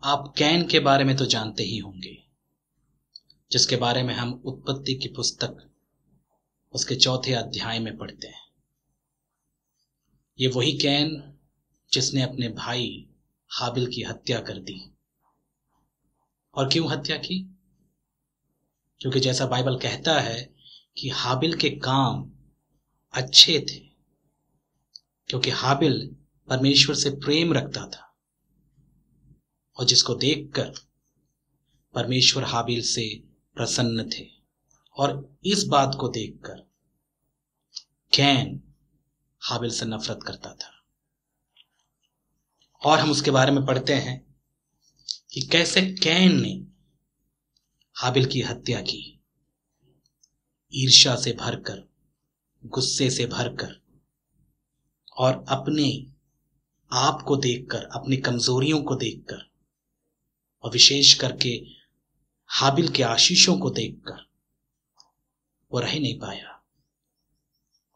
आप कैन के बारे में तो जानते ही होंगे, जिसके बारे में हम उत्पत्ति की पुस्तक उसके 4 अध्याय में पढ़ते हैं। ये वही कैन जिसने अपने भाई हाबिल की हत्या कर दी। और क्यों हत्या की? क्योंकि जैसा बाइबल कहता है कि हाबिल के काम अच्छे थे, क्योंकि हाबिल परमेश्वर से प्रेम रखता था और जिसको देखकर परमेश्वर हाबिल से प्रसन्न थे। और इस बात को देखकर कैन हाबिल से नफरत करता था। और हम उसके बारे में पढ़ते हैं कि कैसे कैन ने हाबिल की हत्या की, ईर्ष्या से भरकर, गुस्से से भरकर, और अपने आप को देखकर, अपनी कमजोरियों को देखकर, और विशेष करके हाबिल के आशीषों को देखकर वो रह नहीं पाया,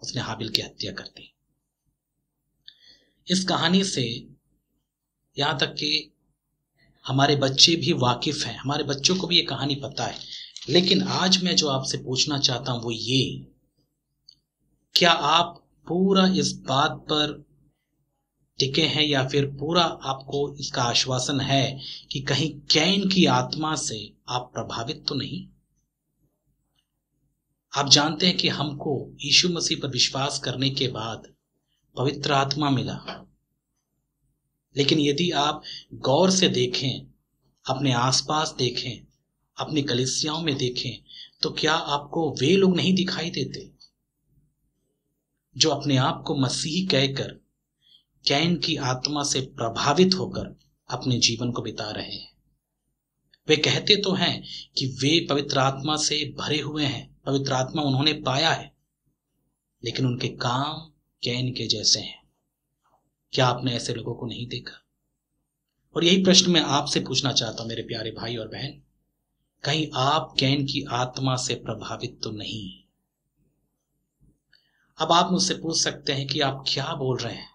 उसने हाबिल की हत्या कर दी। इस कहानी से यहां तक कि हमारे बच्चे भी वाकिफ हैं, हमारे बच्चों को भी ये कहानी पता है। लेकिन आज मैं जो आपसे पूछना चाहता हूं वो ये, क्या आप पूरा इस बात पर टिके हैं या फिर पूरा आपको इसका आश्वासन है कि कहीं कैन की आत्मा से आप प्रभावित तो नहीं? आप जानते हैं कि हमको यीशु मसीह पर विश्वास करने के बाद पवित्र आत्मा मिला, लेकिन यदि आप गौर से देखें, अपने आसपास देखें, अपनी कलीसियाओं में देखें, तो क्या आपको वे लोग नहीं दिखाई देते जो अपने आप को मसीही कहकर कैन की आत्मा से प्रभावित होकर अपने जीवन को बिता रहे हैं? वे कहते तो हैं कि वे पवित्र आत्मा से भरे हुए हैं, पवित्र आत्मा उन्होंने पाया है, लेकिन उनके काम कैन के जैसे हैं। क्या आपने ऐसे लोगों को नहीं देखा? और यही प्रश्न मैं आपसे पूछना चाहता हूं मेरे प्यारे भाई और बहन, कहीं आप कैन की आत्मा से प्रभावित तो नहीं? अब आप मुझसे पूछ सकते हैं कि आप क्या बोल रहे हैं,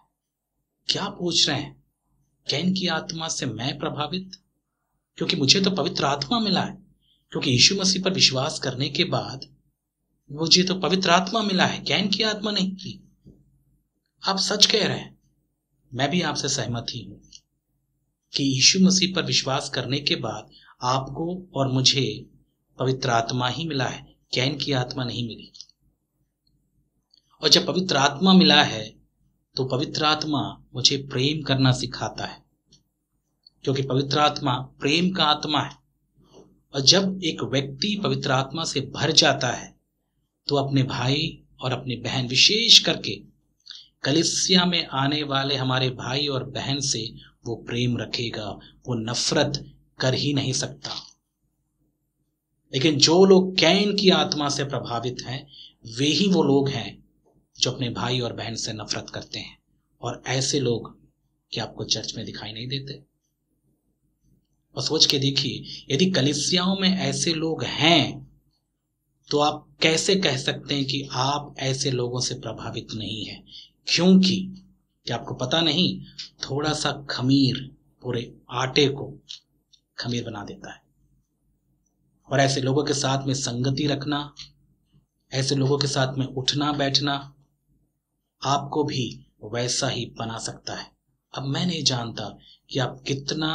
क्या पूछ रहे हैं? कैन की आत्मा से मैं प्रभावित? क्योंकि मुझे तो पवित्र आत्मा मिला है, क्योंकि यीशु मसीह पर विश्वास करने के बाद मुझे तो पवित्र आत्मा मिला है, कैन की आत्मा नहीं मिली। आप सच कह रहे हैं, मैं भी आपसे सहमत ही हूं कि यीशु मसीह पर विश्वास करने के बाद आपको और मुझे पवित्र आत्मा ही मिला है, कैन की आत्मा नहीं मिली। और जब पवित्र आत्मा मिला है तो पवित्र आत्मा मुझे प्रेम करना सिखाता है, क्योंकि पवित्र आत्मा प्रेम का आत्मा है। और जब एक व्यक्ति पवित्र आत्मा से भर जाता है तो अपने भाई और अपनी बहन, विशेष करके कलीसिया में आने वाले हमारे भाई और बहन से वो प्रेम रखेगा, वो नफरत कर ही नहीं सकता। लेकिन जो लोग कैन की आत्मा से प्रभावित हैं, वे ही वो लोग हैं जो अपने भाई और बहन से नफरत करते हैं। और ऐसे लोग क्या आपको चर्च में दिखाई नहीं देते? और सोच के देखिए, यदि कलीसियाओं में ऐसे लोग हैं तो आप कैसे कह सकते हैं कि आप ऐसे लोगों से प्रभावित नहीं हैं? क्योंकि क्या आपको पता नहीं, थोड़ा सा खमीर पूरे आटे को खमीर बना देता है। और ऐसे लोगों के साथ में संगति रखना, ऐसे लोगों के साथ में उठना बैठना आपको भी वैसा ही बना सकता है। अब मैं नहीं जानता कि आप कितना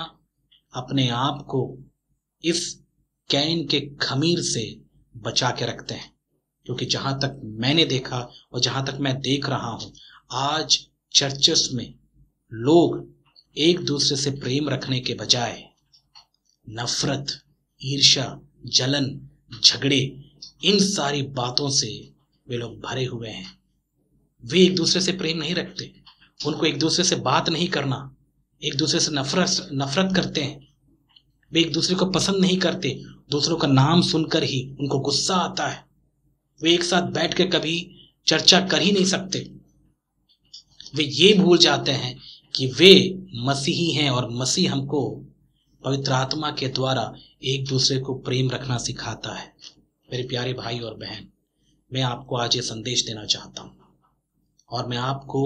अपने आप को इस कैन के खमीर से बचा के रखते हैं, क्योंकि जहां तक मैंने देखा और जहां तक मैं देख रहा हूं, आज चर्चेस में लोग एक दूसरे से प्रेम रखने के बजाय नफरत, ईर्ष्या, जलन, झगड़े, इन सारी बातों से वे लोग भरे हुए हैं। वे एक दूसरे से प्रेम नहीं रखते, उनको एक दूसरे से बात नहीं करना, एक दूसरे से नफरत करते हैं। वे एक दूसरे को पसंद नहीं करते, दूसरों का नाम सुनकर ही उनको गुस्सा आता है। वे एक साथ बैठ के कभी चर्चा कर ही नहीं सकते। वे ये भूल जाते हैं कि वे मसीही हैं और मसीह हमको पवित्र आत्मा के द्वारा एक दूसरे को प्रेम रखना सिखाता है। मेरे प्यारे भाई और बहन, मैं आपको आज ये संदेश देना चाहता हूँ, और मैं आपको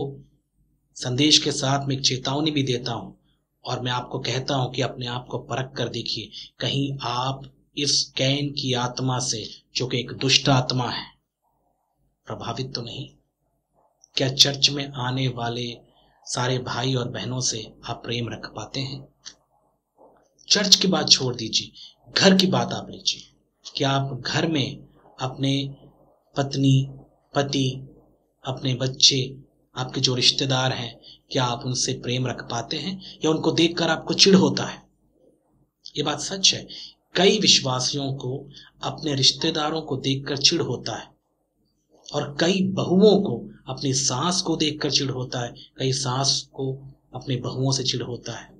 संदेश के साथ में एक चेतावनी भी देता हूँ, और मैं आपको कहता हूं कि अपने आप को परख कर देखिए, कहीं आप इस कैन की आत्मा से, जो कि एक दुष्ट आत्मा है, प्रभावित तो नहीं। क्या चर्च में आने वाले सारे भाई और बहनों से आप प्रेम रख पाते हैं? चर्च की बात छोड़ दीजिए, घर की बात आप लीजिए। क्या आप घर में अपने पत्नी, पति, अपने बच्चे, आपके जो रिश्तेदार हैं, क्या आप उनसे प्रेम रख पाते हैं, या उनको देखकर आपको चिढ़ होता है? ये बात सच है। कई विश्वासियों को अपने रिश्तेदारों को देखकर चिढ़ होता है, और कई बहुओं को अपनी सास को देखकर चिढ़ होता है, कई सास को अपने बहुओं से चिढ़ होता है,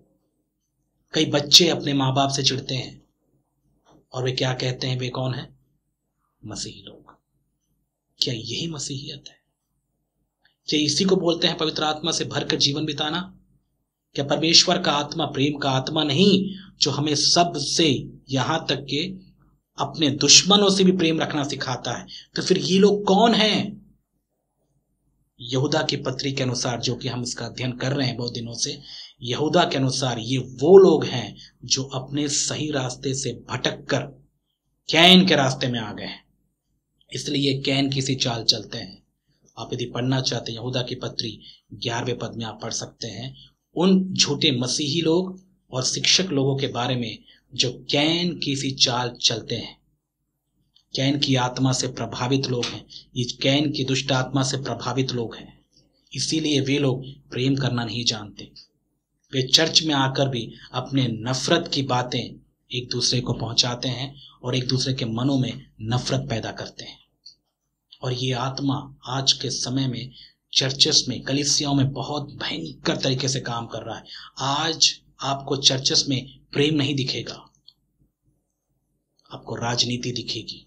कई बच्चे अपने माँ बाप से चिढ़ते हैं। और वे क्या कहते हैं? वे कौन है? मसीही लोग। क्या यही मसीहियत है? क्या इसी को बोलते हैं पवित्र आत्मा से भरकर जीवन बिताना? क्या परमेश्वर का आत्मा प्रेम का आत्मा नहीं, जो हमें सबसे, यहां तक के अपने दुश्मनों से भी प्रेम रखना सिखाता है? तो फिर ये लोग कौन हैं? यहूदा की पत्री के अनुसार, जो कि हम इसका अध्ययन कर रहे हैं बहुत दिनों से, यहूदा के अनुसार ये वो लोग हैं जो अपने सही रास्ते से भटक कर कैन के रास्ते में आ गए हैं, इसलिए कैन की सी चाल चलते हैं। आप यदि पढ़ना चाहते हैं यहूदा की पत्री 11वें पद में आप पढ़ सकते हैं उन झूठे मसीही लोग और शिक्षक लोगों के बारे में जो कैन की सी चाल चलते हैं। कैन की आत्मा से प्रभावित लोग हैं, ये कैन की दुष्ट आत्मा से प्रभावित लोग हैं, इसीलिए वे लोग प्रेम करना नहीं जानते। वे चर्च में आकर भी अपने नफरत की बातें एक दूसरे को पहुंचाते हैं और एक दूसरे के मनों में नफरत पैदा करते हैं। और ये आत्मा आज के समय में चर्चेस में, कलीसियाओं में बहुत भयंकर तरीके से काम कर रहा है। आज आपको चर्चेस में प्रेम नहीं दिखेगा, आपको राजनीति दिखेगी,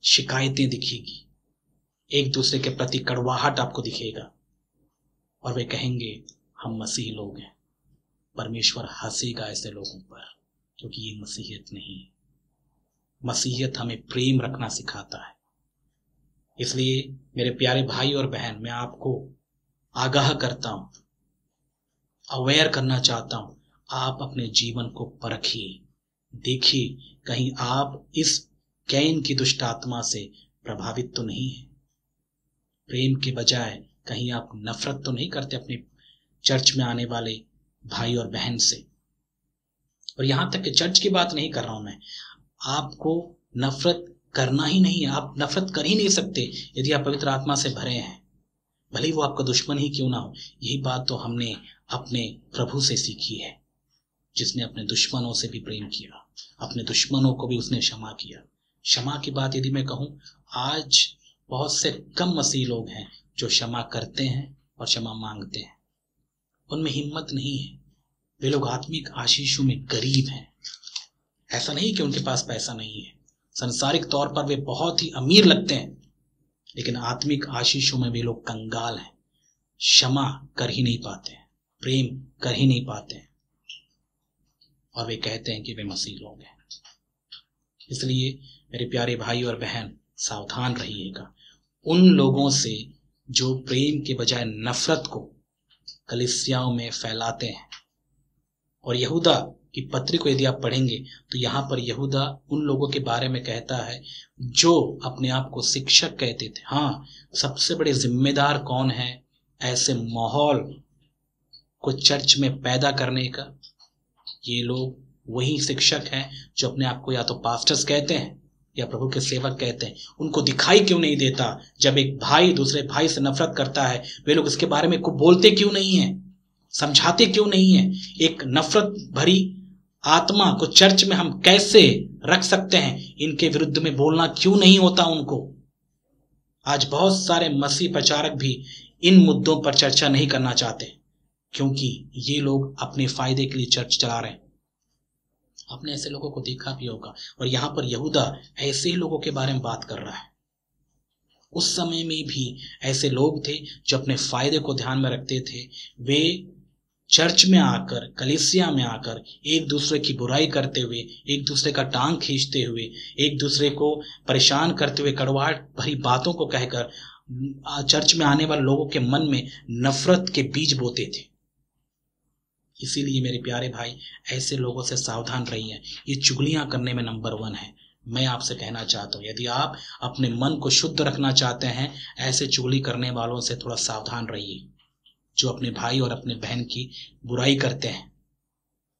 शिकायतें दिखेगी, एक दूसरे के प्रति कड़वाहट आपको दिखेगा, और वे कहेंगे हम मसीह लोग हैं। परमेश्वर हंसेगा ऐसे लोगों पर, क्योंकि ये मसीहियत नहीं है। मसीहियत हमें प्रेम रखना सिखाता है। इसलिए मेरे प्यारे भाई और बहन, मैं आपको आगाह करता हूं, अवेयर करना चाहता हूं, आप अपने जीवन को परखिए, देखिए कहीं आप इस कैन की दुष्ट आत्मा से प्रभावित तो नहीं है। प्रेम के बजाय कहीं आप नफरत तो नहीं करते अपने चर्च में आने वाले भाई और बहन से। और यहां तक कि चर्च की बात नहीं कर रहा हूं मैं, आपको नफरत करना ही नहीं है। आप नफरत कर ही नहीं सकते यदि आप पवित्र आत्मा से भरे हैं, भले वो आपका दुश्मन ही क्यों ना हो। यही बात तो हमने अपने प्रभु से सीखी है, जिसने अपने दुश्मनों से भी प्रेम किया, अपने दुश्मनों को भी उसने क्षमा किया। क्षमा की बात यदि मैं कहूं, आज बहुत से कम मसीह लोग हैं जो क्षमा करते हैं और क्षमा मांगते हैं, उनमें हिम्मत नहीं है। वे लोग आत्मिक आशीषों में गरीब हैं। ऐसा नहीं कि उनके पास पैसा नहीं है, संसारिक तौर पर वे बहुत ही अमीर लगते हैं, लेकिन आत्मिक आशीषों में वे लोग कंगाल हैं, क्षमा कर ही नहीं पाते हैं, प्रेम कर ही नहीं पाते हैं, और वे कहते हैं कि वे मसीह लोग हैं। इसलिए मेरे प्यारे भाई और बहन, सावधान रहिएगा उन लोगों से जो प्रेम के बजाय नफरत को कलीसियाओं में फैलाते हैं। और यहूदा की पत्री को यदि आप पढ़ेंगे तो यहाँ पर यहूदा उन लोगों के बारे में कहता है जो अपने आप को शिक्षक कहते थे। हाँ, सबसे बड़े जिम्मेदार कौन है ऐसे माहौल को चर्च में पैदा करने का? ये लोग वही शिक्षक हैं जो अपने आप को या तो पास्टर्स कहते हैं या प्रभु के सेवक कहते हैं। उनको दिखाई क्यों नहीं देता जब एक भाई दूसरे भाई से नफरत करता है? वे लोग इसके बारे में कुछ बोलते क्यों नहीं है, समझाते क्यों नहीं है? एक नफरत भरी आत्मा को चर्च में हम कैसे रख सकते हैं, इनके विरुद्ध में बोलना क्यों नहीं होता उनको? आज बहुत सारे मसीह प्रचारक भी इन मुद्दों पर चर्चा नहीं करना चाहते, क्योंकि ये लोग अपने फायदे के लिए चर्च चला रहे हैं। आपने ऐसे लोगों को देखा भी होगा, और यहां पर यहूदा ऐसे ही लोगों के बारे में बात कर रहा है। उस समय में भी ऐसे लोग थे जो अपने फायदे को ध्यान में रखते थे। वे चर्च में आकर, कलीसिया में आकर एक दूसरे की बुराई करते हुए, एक दूसरे का टांग खींचते हुए, एक दूसरे को परेशान करते हुए, कड़वाहट भरी बातों को कहकर चर्च में आने वाले लोगों के मन में नफरत के बीज बोते थे। इसीलिए मेरे प्यारे भाई, ऐसे लोगों से सावधान रहिए। ये चुगलियां करने में नंबर 1 है। मैं आपसे कहना चाहता हूँ, यदि आप अपने मन को शुद्ध रखना चाहते हैं, ऐसे चुगली करने वालों से थोड़ा सावधान रहिए, जो अपने भाई और अपने बहन की बुराई करते हैं,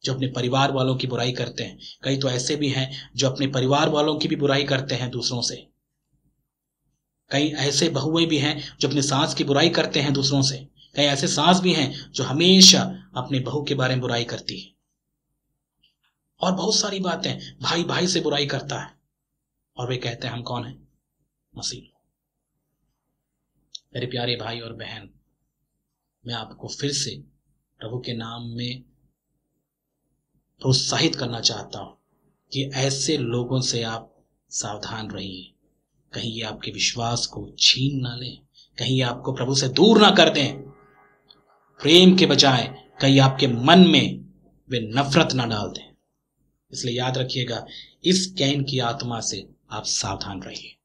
जो अपने परिवार वालों की बुराई करते हैं। कई तो ऐसे भी हैं जो अपने परिवार वालों की भी बुराई करते हैं दूसरों से। कई ऐसे बहुएं भी हैं जो अपने सास की बुराई करते हैं दूसरों से। कई ऐसे सास भी हैं जो हमेशा अपने बहू के बारे में बुराई करती है। और बहुत सारी बातें, भाई भाई से बुराई करता है और वे कहते हैं हम कौन है? मसीह। मेरे प्यारे भाई और बहन, मैं आपको फिर से प्रभु के नाम में प्रोत्साहित करना चाहता हूं कि ऐसे लोगों से आप सावधान रहिए। कहीं ये आपके विश्वास को छीन ना लें, कहीं ये आपको प्रभु से दूर ना कर दें। प्रेम के बजाय कहीं आपके मन में वे नफरत ना डाल दें। इसलिए याद रखिएगा, इस कैन की आत्मा से आप सावधान रहिए।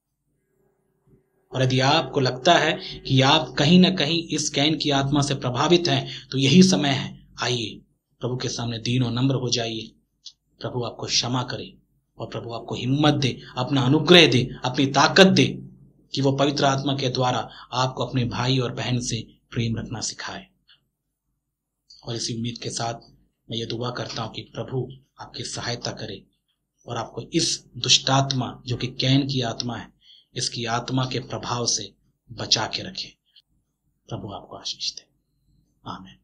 और यदि आपको लगता है कि आप कहीं ना कहीं इस कैन की आत्मा से प्रभावित हैं, तो यही समय है, आइए प्रभु के सामने दीन और नम्र हो जाइए। प्रभु आपको क्षमा करे और प्रभु आपको हिम्मत दे, अपना अनुग्रह दे, अपनी ताकत दे कि वो पवित्र आत्मा के द्वारा आपको अपने भाई और बहन से प्रेम रखना सिखाए। और इसी उम्मीद के साथ मैं ये दुआ करता हूं कि प्रभु आपकी सहायता करे और आपको इस दुष्टात्मा, जो कि कैन की आत्मा है, इसकी आत्मा के प्रभाव से बचा के रखे। प्रभु आपको आशीष दे। आमीन।